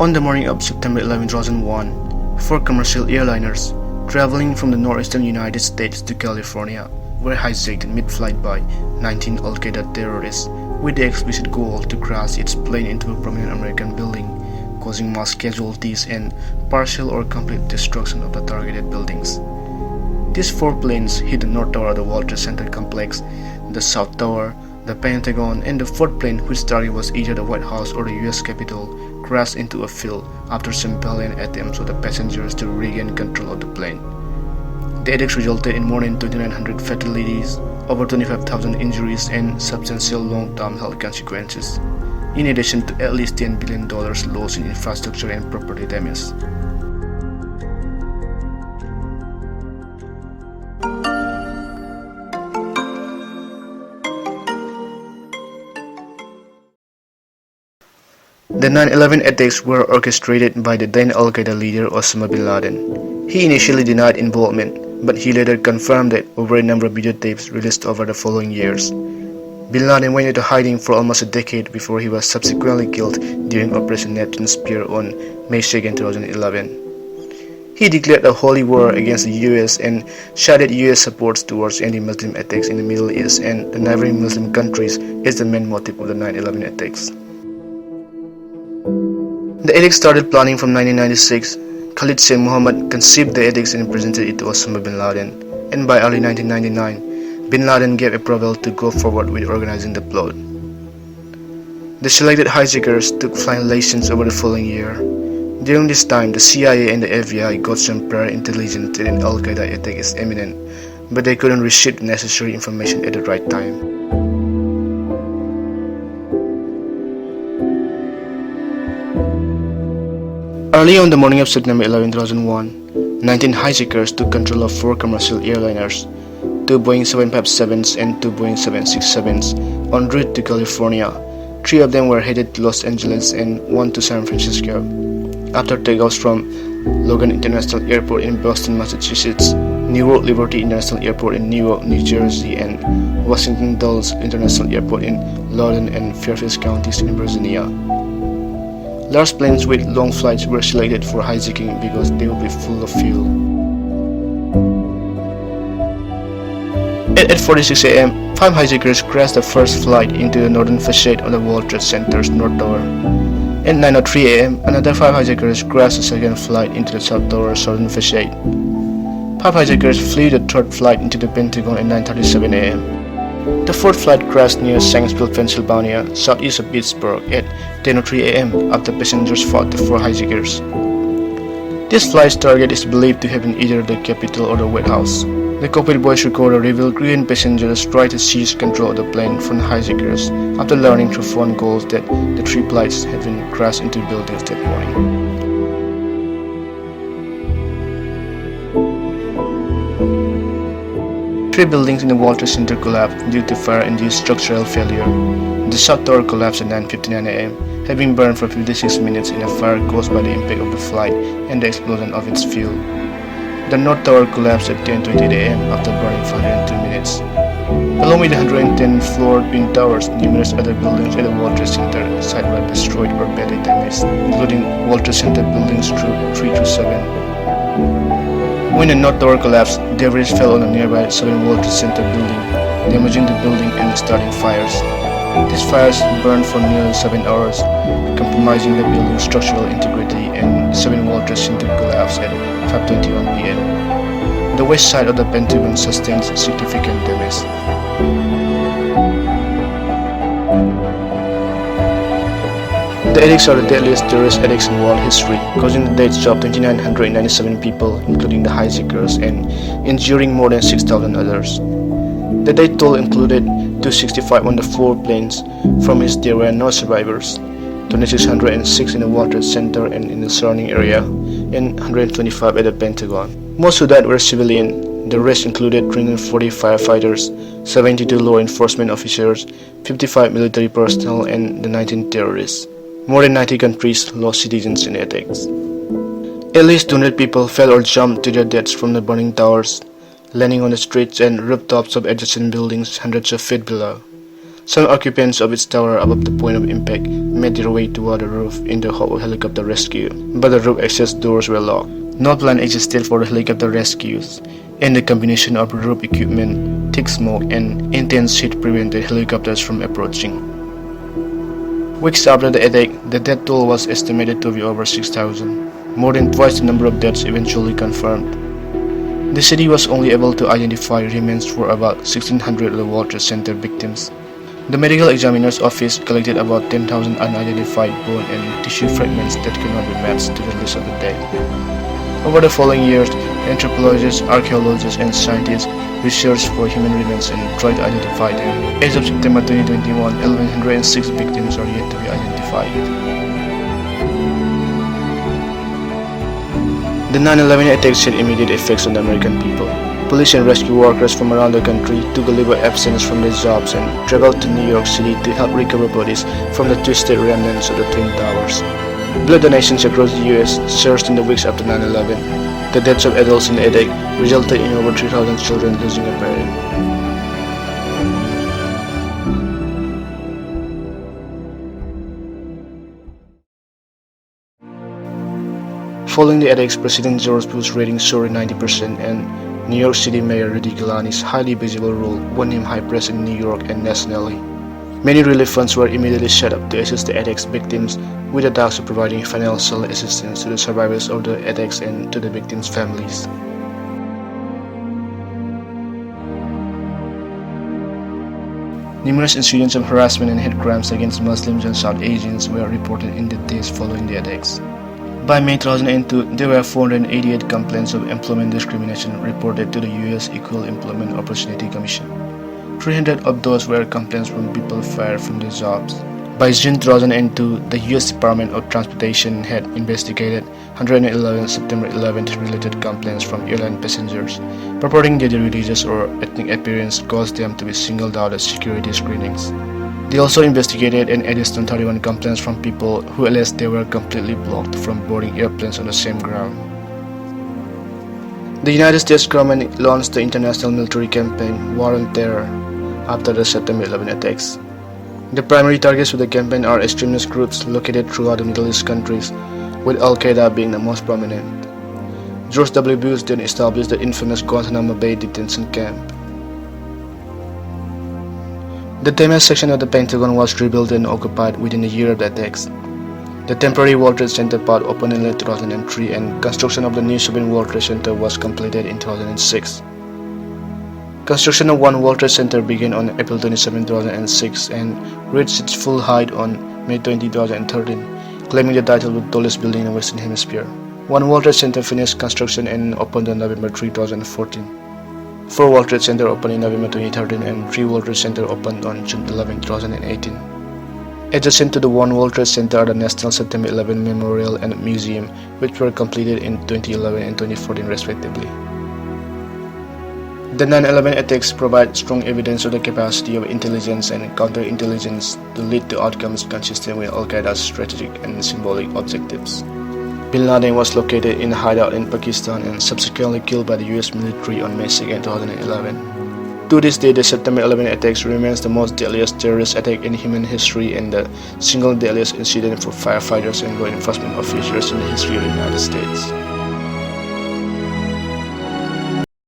On the morning of September 11, 2001, four commercial airliners traveling from the northeastern United States to California were hijacked in mid-flight by 19 Al-Qaeda terrorists with the explicit goal to crash its plane into a prominent American building, causing mass casualties and partial or complete destruction of the targeted buildings. These four planes hit the North Tower of the World Trade Center complex, the South Tower, the Pentagon, and the fourth plane, whose target was either the White House or the US Capitol, crashed into a field after some valiant attempts of the passengers to regain control of the plane. The attacks resulted in more than 2,900 fatalities, over 25,000 injuries, and substantial long-term health consequences, in addition to at least $10 billion lost in infrastructure and property damage. The 9/11 attacks were orchestrated by the then Al-Qaeda leader Osama bin Laden. He initially denied involvement, but he later confirmed it over a number of videotapes released over the following years. Bin Laden went into hiding for almost a decade before he was subsequently killed during Operation Neptune Spear on May 2, 2011. He declared a holy war against the US and shouted US support towards anti-Muslim attacks in the Middle East and the neighboring Muslim countries as the main motive of the 9/11 attacks. The attacks started planning from 1996. Khalid Sheikh Mohammed conceived the attacks and presented it to Osama bin Laden, and by early 1999, bin Laden gave approval to go forward with organizing the plot. The selected hijackers took flying lessons over the following year. During this time, the CIA and the FBI got some prior intelligence that an Al-Qaeda attack is imminent, but they couldn't receive the necessary information at the right time. Early on the morning of September 11, 2001, 19 hijackers took control of four commercial airliners, two Boeing 757s and two Boeing 767s, en route to California. Three of them were headed to Los Angeles and one to San Francisco. After takeoffs from Logan International Airport in Boston, Massachusetts, Newark Liberty International Airport in Newark, New Jersey, and Washington Dulles International Airport in Loudoun and Fairfax counties in Virginia. Large planes with long flights were selected for hijacking because they would be full of fuel. At 8:46 a.m., 5 hijackers crashed the first flight into the northern facade of the World Trade Center's North Tower. At 9:03 a.m., another 5 hijackers crashed the second flight into the South Tower's southern facade. 5 hijackers flew the third flight into the Pentagon at 9:37 a.m. The fourth flight crashed near Shanksville, Pennsylvania, southeast of Pittsburgh at 10:03 a.m. after passengers fought the 4 hijackers. This flight's target is believed to have been either the Capitol or the White House. The cockpit voice recorder revealed crew and passengers tried to seize control of the plane from the hijackers after learning through phone calls that the 3 flights had been crashed into buildings that morning. 3 buildings in the World Trade Center collapsed due to fire-induced structural failure. The South Tower collapsed at 9:59 a.m., having burned for 56 minutes in a fire caused by the impact of the flight and the explosion of its fuel. The North Tower collapsed at 10:28 a.m. after burning for 102 minutes. Along with the 110 floor twin towers, numerous other buildings at the World Trade Center site were destroyed or badly damaged, including World Trade Center buildings 3 through 7. When the North Tower collapsed, debris fell on the nearby 7 World Trade Center building, damaging the building and starting fires. These fires burned for nearly 7 hours, compromising the building's structural integrity, and 7 World Trade Center collapsed at 5:21 p.m. The west side of the Pentagon sustained significant damage. The attacks are the deadliest terrorist attacks in world history, causing the deaths of 2,997 people, including the hijackers, and injuring more than 6,000 others. The death toll included 265 on the 4 planes, from which there were no survivors, 2,606 in the World Trade Center and in the surrounding area, and 125 at the Pentagon. Most who died were civilian. The rest included 340 firefighters, 72 law enforcement officers, 55 military personnel, and the 19 terrorists. More than 90 countries lost citizens in the attacks. At least 200 people fell or jumped to their deaths from the burning towers, landing on the streets and rooftops of adjacent buildings hundreds of feet below. Some occupants of its tower above the point of impact made their way toward the roof in the hope of helicopter rescue, but the roof access doors were locked. No plan existed for the helicopter rescues, and the combination of roof equipment, thick smoke, and intense heat prevented helicopters from approaching. Weeks after the attack, the death toll was estimated to be over 6,000, more than twice the number of deaths eventually confirmed. The city was only able to identify remains for about 1,600 of the World Trade Center victims. The medical examiner's office collected about 10,000 unidentified bone and tissue fragments that cannot be matched to the list of the dead. Over the following years, anthropologists, archaeologists, and scientists researched for human remains and tried to identify them. As of September 2021, 1,106 victims are yet to be identified. The 9/11 attacks had immediate effects on the American people. Police and rescue workers from around the country took a leave of absence from their jobs and traveled to New York City to help recover bodies from the twisted remnants of the Twin Towers. Blood donations across the U.S. surged in the weeks after 9/11. The deaths of adults in the attack resulted in over 3,000 children losing a parent. Following the attacks, President George Bush's rating soared 90%, and New York City Mayor Rudy Giuliani's highly visible role won him high praise in New York and nationally. Many relief funds were immediately set up to assist the attacks victims, with the task of providing financial assistance to the survivors of the attacks and to the victims' families. Numerous incidents of harassment and hate crimes against Muslims and South Asians were reported in the days following the attacks. By May 2002, there were 488 complaints of employment discrimination reported to the U.S. Equal Employment Opportunity Commission. 300 of those were complaints from people fired from their jobs. By June 2002, the U.S. Department of Transportation had investigated 111 September 11th related complaints from airline passengers, purporting that their religious or ethnic appearance caused them to be singled out at security screenings. They also investigated an additional 31 complaints from people who alleged they were completely blocked from boarding airplanes on the same ground. The United States government launched the international military campaign War on Terror after the September 11 attacks. The primary targets of the campaign are extremist groups located throughout the Middle East countries, with Al-Qaeda being the most prominent. George W. Bush then established the infamous Guantanamo Bay detention camp. The damaged section of the Pentagon was rebuilt and occupied within a year of the attacks. The temporary World Trade Center part opened in late 2003, and construction of the new Sovereign World Trade Center was completed in 2006. Construction of One World Trade Center began on April 27, 2006 and reached its full height on May 20, 2013, claiming the title of the tallest building in the Western Hemisphere. One World Trade Center finished construction and opened on November 3, 2014. 4 World Trade Center opened in November 2013 and 3 World Trade Center opened on June 11, 2018. Adjacent to the One World Trade Center are the National September 11 Memorial and Museum, which were completed in 2011 and 2014 respectively. The 9/11 attacks provide strong evidence of the capacity of intelligence and counterintelligence to lead to outcomes consistent with Al-Qaeda's strategic and symbolic objectives. Bin Laden was located in a hideout in Pakistan and subsequently killed by the US military on May 2, 2011. To this day, the September 11 attacks remains the most deadliest terrorist attack in human history and the single deadliest incident for firefighters and law enforcement officers in the history of the United States.